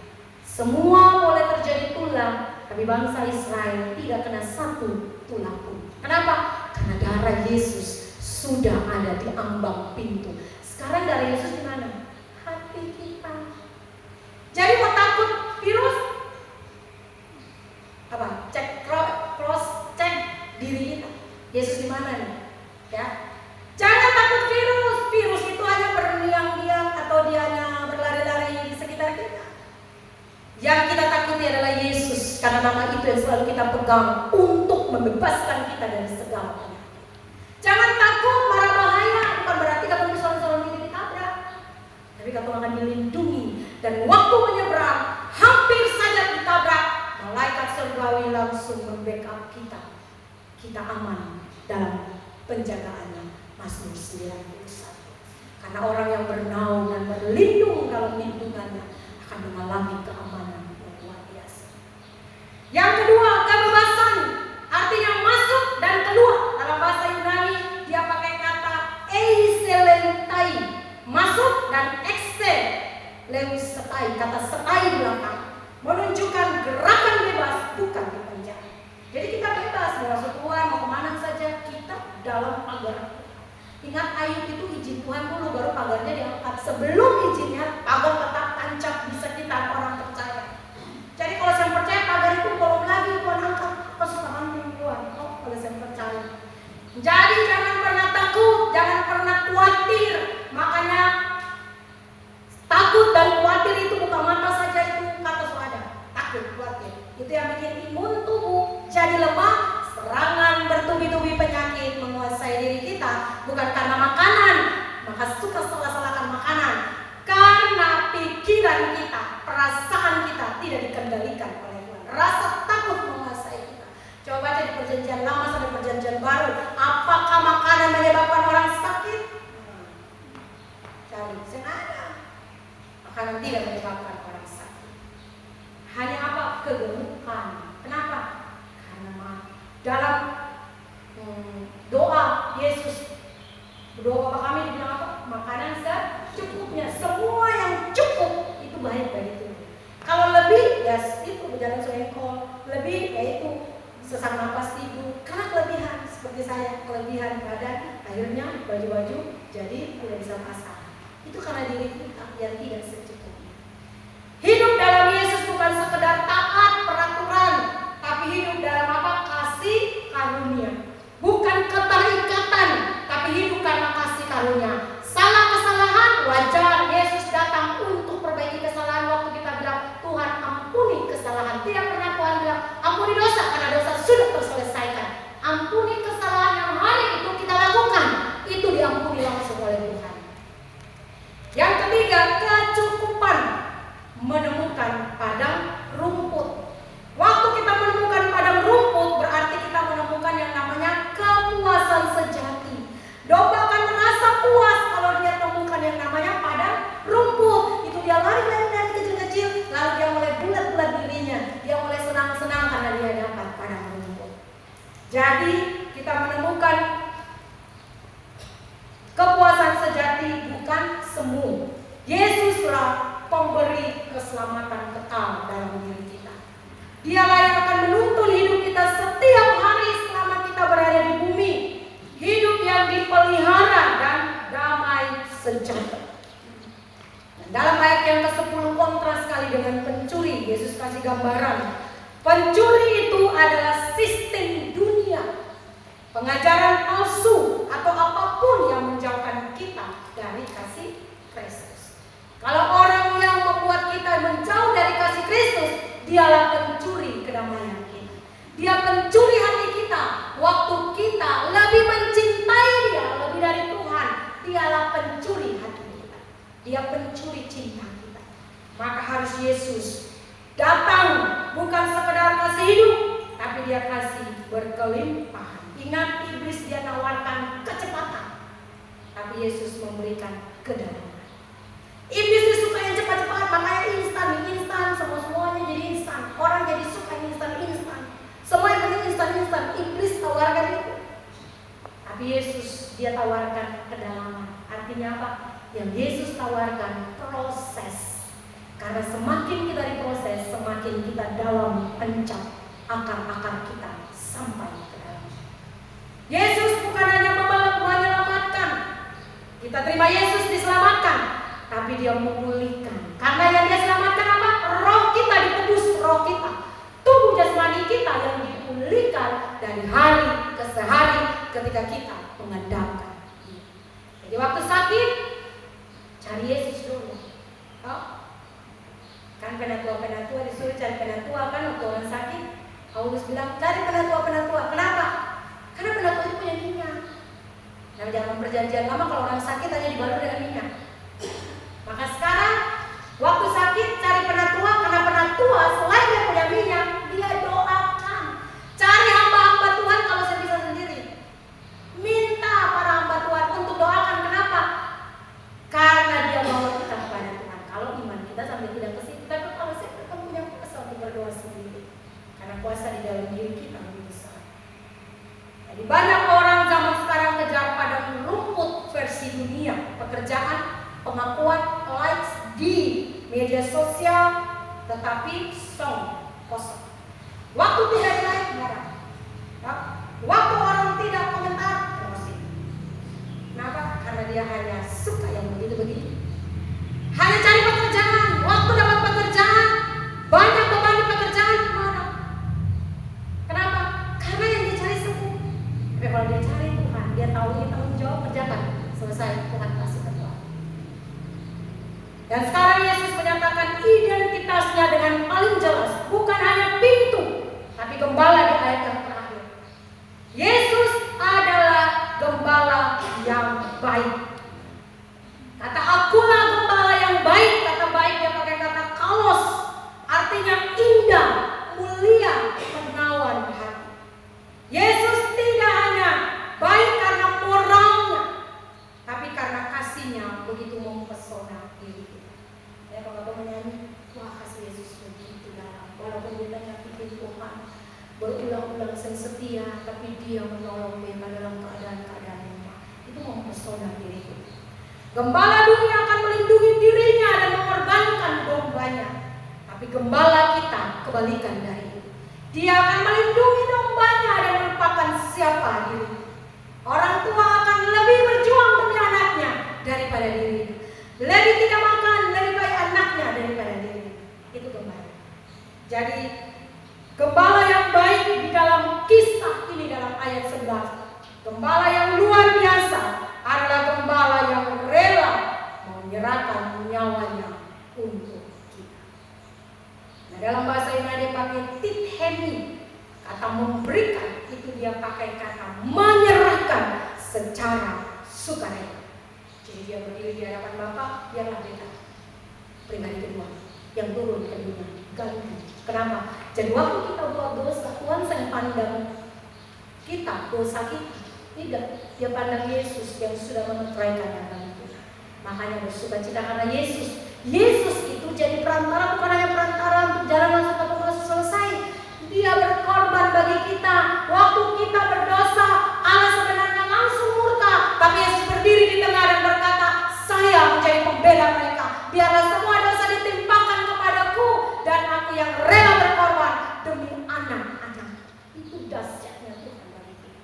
Semua boleh terjadi tulang, tapi bangsa Israel tidak kena satu tulang pun. Kenapa? Karena darah Yesus sudah ada di ambang pintu. Sekarang darah Yesus di mana? Hati kita. Jadi mau takut virus? Apa? Cross check diri kita. Yesus di mana nih? Ya. Jangan takut virus. Virus itu hanya berdiam-diam atau dia hanya berlari-lari di sekitar kita. Yang kita takuti adalah Yesus, karena nama itu yang selalu kita pegang untuk membebaskan kita dari segala penyakit. Jangan takut marah bahaya, bukan berarti kamu misalnya ini ditabrak, tapi kamu akan dilindungi. Dan waktu menyeberang, hampir saja ditabrak, malaikat surgawi langsung membackup kita. Kita aman dalam penjagaannya. Mazmur 91. Karena orang yang bernaung dan berlindung dalam lindungannya akan mengalami keamanan yang luar biasa. Yang kedua, kebebasan. Artinya masuk dan keluar. Dalam bahasa imun tubuh jadi lemah, serangan bertubi-tubi penyakit menguasai diri kita, bukan karena makanan, maka suka salah-salahkan makanan, karena pikiran kita, perasaan kita tidak dikendalikan oleh Tuhan. Rasa takut menguasai kita. Coba baca di perjanjian lama sampai perjanjian baru, apakah makanan menyebabkan orang sakit? Cari, sengaja. Makanan tidak menyebabkan orang sakit. Hanya apa? Kegemukan. Kenapa? Karena dalam doa Yesus, doa Bapa kami dibilang apa? Makanan secukupnya. Semua yang cukup itu baik bagi Tuhan. Kalau lebih, ya itu berjalan sengkol. Lebih, yaitu sesak napas, tidur. Karena kelebihan, seperti saya, kelebihan badan, akhirnya baju-baju jadi tidak bisa pasang. Itu karena diri kita yang tidak secukupnya. Hidup dalam Yesus bukan sekedar taat peraturan, tapi hidup dalam apa? Kasih karunia. Bukan keterikatan, tapi hidup karena kasih karunia. Salah kesalahan wajar, Yesus datang untuk perbaiki kesalahan. Waktu kita bilang Tuhan ampuni kesalahan, tidak pernah Tuhan bilang ampuni dosa, karena dosa sudah terselesaikan. Ampuni kesalahan yang hari itu kita lakukan, itu diampuni langsung oleh Tuhan. Yang ketiga, kecukupan. Menemukan padang rumput. Waktu kita menemukan padang rumput, berarti kita menemukan yang namanya kepuasan sejati. Domba akan merasa puas kalau dia temukan yang namanya padang rumput. Itu dia lari-lari kecil-kecil, lalu dia mulai bulat-bulat dirinya. Dia mulai senang-senang karena dia dapat padang rumput. Jadi kita menemukan kepuasan sejati, bukan semu. Yesuslah pemberi keselamatan kekal dalam diri kita. Dialah yang akan menuntun hidup kita setiap hari selama kita berada di bumi. Hidup yang dipelihara dan damai sejahtera. Dan dalam ayat yang ke-10 kontras sekali dengan pencuri. Yesus kasih gambaran. Pencuri itu adalah sistem dunia, pengajaran palsu atau apapun yang menjauhkan kita dari kasih Kristus. Kalau orang yang membuat kita menjauh dari kasih Kristus, dialah pencuri kedamaian kita. Dia pencuri hati kita. Waktu kita lebih mencintai dia lebih dari Tuhan, dialah pencuri hati kita. Dia pencuri cinta kita. Maka harus Yesus datang, bukan sekedar kasih hidup, tapi dia kasih berkelimpahan. Ingat, iblis dia nawarkan kecepatan, tapi Yesus memberikan kedatangan. Iblis suka yang cepat-cepat, makanya instan, semuanya jadi instan. Orang jadi suka instan. Semua yang penting instan. Iblis tawarkan itu. Tapi Yesus dia tawarkan kedalaman. Artinya apa? Yang Yesus tawarkan proses. Karena semakin kita diproses, semakin kita dalam pencap akar-akar kita sampai ke dalam. Yesus bukan hanya menyelamatkan. Kita terima Yesus diselamatkan, tapi dia memulihkan. Karena yang dia selamatkan apa? Roh kita ditebus, roh kita. Tubuh jasmani kita yang dipulihkan dari hari ke hari ketika kita mengandalkan. Jadi waktu sakit, cari Yesus dulu. Oh, kan penatua disuruh cari penatua kan waktu orang sakit. Paulus bilang cari penatua. Kenapa? Karena penatua itu punya minyak. Nah, zaman perjanjian lama kalau orang sakit hanya dibalut dengan minyak. Maka sekarang waktu sakit cari penatua, karena penatua selain dia punya minyak, dia doakan. Cari hamba-hamba Tuhan kalau saya bisa sendiri. Minta para hamba Tuhan untuk doakan. Kenapa? Karena dia bawa kita kepada Tuhan. Kalau iman kita sampai tidak ke situ, tapi kalau saya tetap punya kuasa untuk berdoa sendiri. Karena kuasa di dalam diri kita lebih besar. Jadi banyak orang zaman sekarang kejar padang rumput versi dunia, pekerjaan, pengakuan, likes di media sosial, tetapi kosong. Waktu tidak naik barang, waktu orang tidak komentar, promosi. Kenapa? Karena dia hanya suka yang begitu-begitu. Hanya cari pekerjaan, waktu dapat pekerjaan, banyak beban di pekerjaan, mana? Kenapa? Karena yang dia cari semu. Tapi kalau dia cari Tuhan, dia tahu ini tanggung jawab, kerjakan, selesai, Tuhan kasih ketua. Dan sekarang Yesus menyatakan identitasnya dengan paling jelas, bukan hanya pintu, tapi Tuhan. Berulang-ulang saya setia, tapi Dia menolong mereka dalam keadaan-keadaan lemah. Itu mempesona diriku. Gembala dunia akan melindungi dirinya dan mengorbankan dombanya. Tapi gembala kita kebalikan dari itu. Dia akan melindungi dombanya dan melupakan siapa dirinya. Orang tua akan lebih berjuang demi anaknya daripada dirinya. Lebih tidak makan, lebih baik anaknya daripada dirinya. Itu gembala. Jadi gembala yang baik di dalam kisah ini dalam ayat 11. Gembala yang luar biasa adalah gembala yang rela menyerahkan nyawanya untuk kita. Nah, dalam bahasa Yunani dipakai tithemi. Kata memberikan itu dia pakai kata menyerahkan secara sukarela. Jadi dia berdiri di hadapan Bapa, biarlah beta pribadi kedua yang turun ke dunia ganti. Kenapa? Jadi waktu kita buat dosa, Tuhan sedang pandang kita, dosa kita. Tidak, dia pandang Yesus yang sudah menetraikan darah kita. Makanya bersukacita karena Yesus. Yesus itu jadi perantara, bukan hanya perantara untuk jalan masuk ke Tuhan selesai. Dia berkorban bagi kita. Waktu kita berdosa, Allah sebenarnya langsung murka, tapi Yesus berdiri di tengah dan berkata, saya menjadi pembela mereka. Biarlah semua dosa ditimpakan kepadaku, dan aku yang rela berkorban demi anak-anak. Itu dahsyatnya Tuhan bagi kita.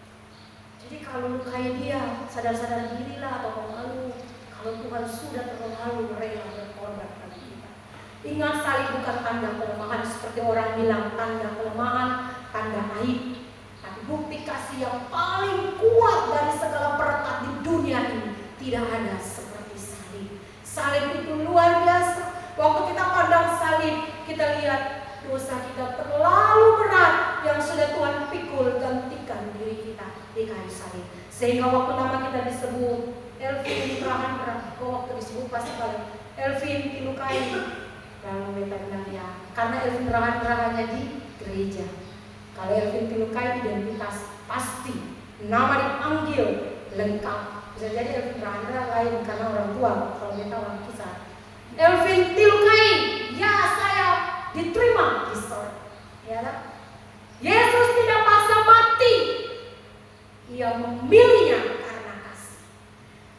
Jadi kalau kayak dia, sadar-sadar dirilah atau malu. Kalau Tuhan sudah terlalu rela berkorban bagi kita. Ingat, salib bukan tanda kelemahan seperti orang bilang tanda kelemahan, tanda aib. Tapi bukti kasih yang paling kuat dari segala perekat di dunia ini. Tidak ada seperti salib. Salib itu luar biasa. Waktu kita pandang salib, kita lihat dosa kita terlalu berat yang sudah Tuhan pikul, gantikan diri kita di kayu salib. Sehingga waktu nama kita disebut Elvin Rahandra, waktu disebut pasti kali Elvin dilukai. Lalu kita bilang ya, karena Elvin Rahandra hanya di gereja. Kalau Elvin dilukai identitas pasti, nama dipanggil lengkap. Bisa jadi Elvin Rahandra lain karena orang tua, kalau kita orang kisah. Elvin dilukai, ya saya diterima di sorga. Ya kan? Yesus tidak paksa mati, Ia memilihnya karena kasih.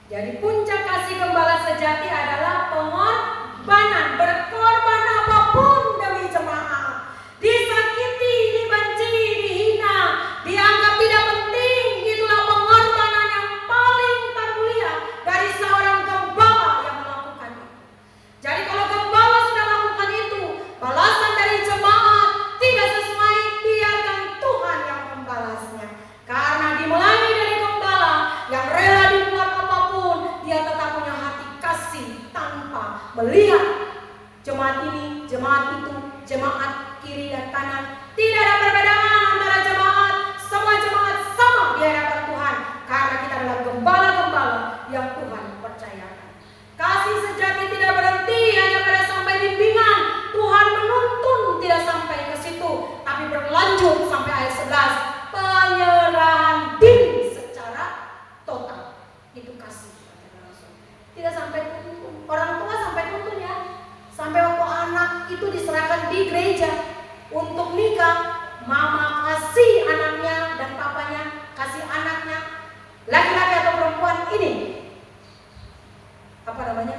Jadi puncak kasih gembala sejati adalah pengorbanan, berkorban apapun demi jemaat. Disakiti, dibenci, dihina, dianggap tidak penting, itulah pengorbanan yang paling termulia dari seorang gembala yang melakukan itu. Jadi kalau gembala sudah lakukan itu, balasan dari jemaat tidak sesuai, biarkan Tuhan yang membalasnya. Karena dimulai dari gembala yang rela dibuat apapun, dia tetap punya hati kasih tanpa melihat jemaat ini, jemaat itu, jemaat kiri dan kanan. Tidak ada perbedaan antara jemaat, semua jemaat sama di hadapan Tuhan. Karena kita adalah gembala-gembala yang Tuhan percayakan. Kasih sejati tidak berhenti hanya pada sampai bimbingan. Tuhan menuntun tidak sampai ke situ, tapi berlanjut sampai ayat 11. Penyerahan diri secara total. Itu kasih. Tidak sampai tuntun. Orang tua sampai tuntun ya. Sampai waktu anak itu diserahkan di gereja untuk nikah, mama kasih anaknya dan papanya kasih anaknya, laki-laki atau perempuan ini, apa namanya,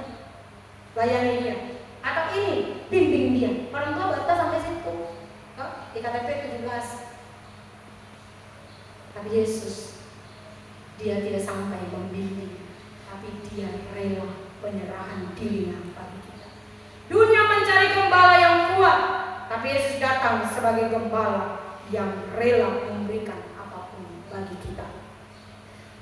layani dia, atau ini bimbing dia. Orang tua batas sampai situ. Di KTP 17. Tapi Yesus, dia tidak sampai membimbing, tapi dia rela penyerahan dirinya bagi kita. Dunia mencari gembala yang kuat, tapi Yesus datang sebagai gembala yang rela memberikan apapun bagi kita.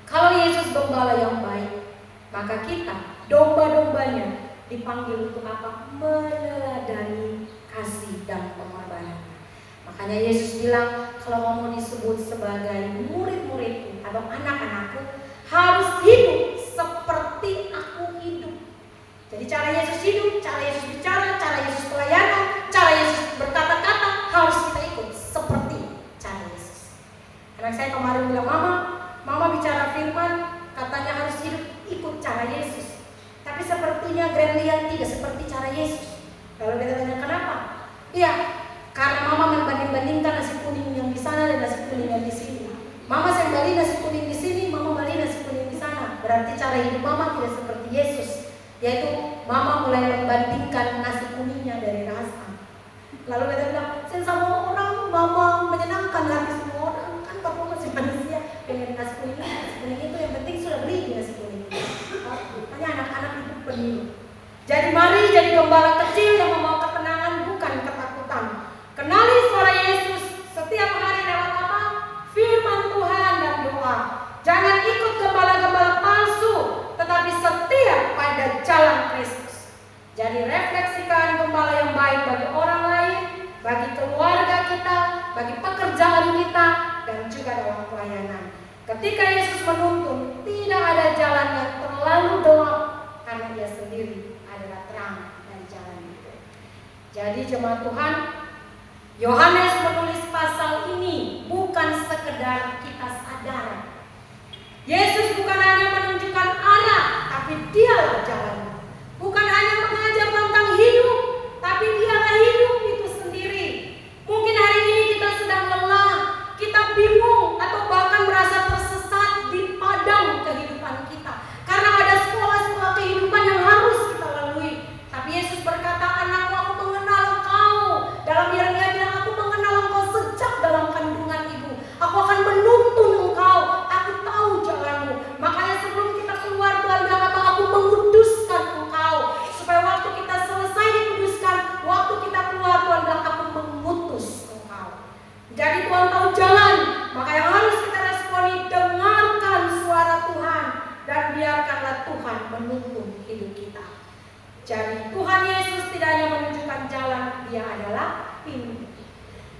Kalau Yesus gembala yang baik, maka kita, domba-dombanya, dipanggil untuk apa? Meneladani kasih dan pengorbanan. Makanya Yesus bilang, kalau kamu disebut sebagai murid-muridku atau anak-anakku, harus hidup seperti aku hidup. Jadi cara Yesus hidup, cara Yesus bicara, cara Yesus pelayanan, cara Yesus berkata-kata, harus kita ikut seperti cara Yesus. Anak saya kemarin bilang, Mama bicara firman, katanya harus hidup ikut cara Yesus. Tapi sepertinya Grandian tidak seperti cara Yesus. Lalu dia tanya, kenapa? Iya, karena Mama membanding-bandingkan bandingkan nasi kuning yang di sana dan nasi kuning yang di sini. Mama beli nasi kuning di sini, mama beli nasi kuning di sana. Berarti cara hidup mama tidak seperti Yesus, yaitu mama mulai membandingkan nasi kuningnya dari rasa. Lalu dia bilang, saya sama orang, mama menyenangkan hati semua orang. Kan bapak masih manusia, pengen nasi kuning itu yang penting sudah beli nasi kuning. Hanya anak-anak itu peniru. Jadi mari jadi gembala kecil yang membawa ketenangan bukan ketakutan. Kenali suara Yesus setiap hari lewat apa? Firman Tuhan dan doa. Jangan ikut gembala-gembala palsu, tetapi setia pada jalan Kristus. Jadi refleksikan gembala yang baik bagi orang lain, bagi keluarga kita, bagi pekerjaan kita, dan juga dalam pelayanan. Ketika Yesus menuntun, tidak ada jalan yang terlalu gelap karena Dia sendiri adalah terang dari jalan itu. Jadi jemaat Tuhan, Yohanes menulis pasal ini bukan sekedar kita sadar. Yesus bukan hanya menunjukkan arah, tapi Dialah jalan. Bukan hanya mengajar tentang hidup, tapi Dialah hidup itu sendiri. Mungkin hari ini kita sedang lelah, kita bingung, atau bahkan merasa tersesat di padang kehidupan kita. Karena ada sekolah-sekolah kehidupan yang harus kita lalui. Tapi Yesus berkata, anakku, aku mengenal engkau. Dalam Yeremia bilang, aku mengenal engkau sejak dalam kandungan ibu. Aku akan menuntun engkau. Aku tahu jalanmu. Makanya sebelum kita keluar, Tuhan bilang apa? Aku menguduskan engkau. Supaya waktu kita selesai dikuduskan, waktu kita keluar, Tuhan bilang aku mengutus engkau. Jadi Tuhan tahu jalan. Maka yang harus kita responi, dengarkan suara Tuhan. Dan biarkanlah Tuhan menuntun hidup kita. Jadi Tuhan Yesus tidak hanya menunjukkan jalan, Dia adalah pintu.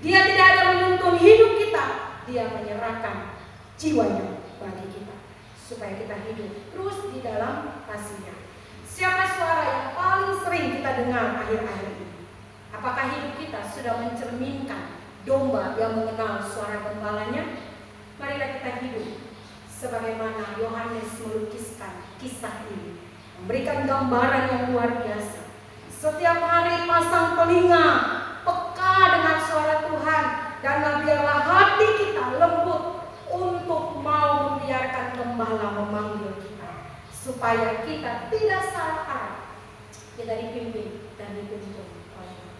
Dia tidak ada menuntun hidup kita, Dia menyerahkan jiwanya bagi kita, supaya kita hidup terus di dalam kasih-Nya. Siapa suara yang paling sering kita dengar akhir-akhir ini? Apakah hidup kita sudah mencerminkan domba yang mengenal suara gembalanya? Marilah kita hidup sebagaimana Yohanes melukiskan kisah ini, memberikan gambaran yang luar biasa. Setiap hari pasang telinga, peka dengan suara Tuhan, dan biarlah hati kita lembut untuk mau membiarkan gembala memanggil kita, supaya kita tidak salah arah, kita dipimpin dan dituntun oleh Tuhan.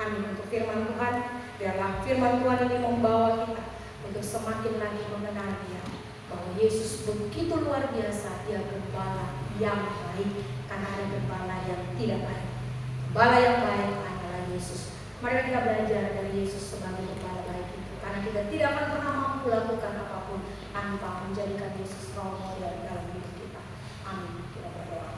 Amin. Untuk firman Tuhan, biarlah firman Tuhan ini membawa kita untuk semakin lagi mengenal Dia, bahwa Yesus begitu luar biasa. Dia gembala yang baik, karena ada gembala yang tidak baik. Gembala yang baik adalah Yesus. Mari kita belajar dari Yesus sebagai gembala baik itu, karena kita tidak akan pernah mampu lakukan apapun tanpa menjadikan Yesus role model dalam hidup kita. Amin. Kita berdoa.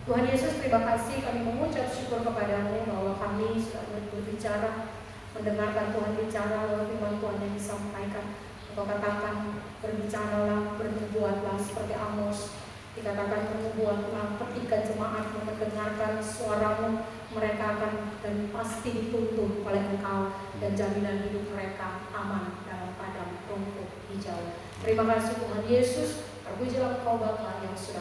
Tuhan Yesus, terima kasih, kami mengucap syukur kepadamu bahwa kami sudah berbicara, mendengarkan Tuhan bicara lewat firman Tuhan yang disampaikan. Engkau katakan, berbicaralah, bernubuatlah seperti Amos. Dikatakan bernubuatlah ketika jemaat mendengarkan suaramu, mereka akan dan pasti dituntun oleh Engkau, dan jaminan hidup mereka aman dalam padang rumput hijau. Terima kasih Tuhan Yesus, terpujilah Engkau Bapa yang sudah